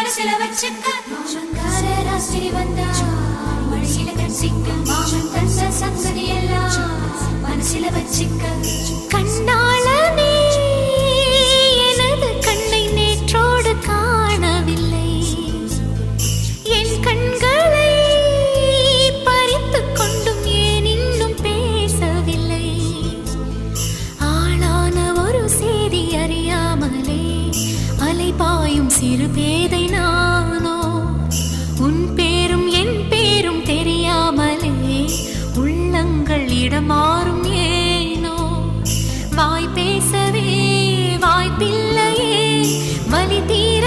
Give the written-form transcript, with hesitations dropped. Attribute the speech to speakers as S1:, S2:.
S1: மனசுல வச்சுக்க மாமங்கார ராசினி வந்தா மடியில கட்டிக்க மாமன் தந்த சங்கதி எல்லாம் மனசுல வச்சுக்க கண்ணாளனே எனது கண்ணை நேற்றோடு காணவில்லை என் கண்களை பறித்துக் கொண்டும் ஏன் இன்னும் பேசவில்லை ஆளான ஒரு செய்தி அறியாமலே அலைபாயும் சிறு பேதை நானோ உன் பேரும் என் பேரும் தெரியாமலே உள்ளங்கள் இடமாறும் ஏனோ வாய் பேசவே வாய்ப்பில்லையே வலி தீர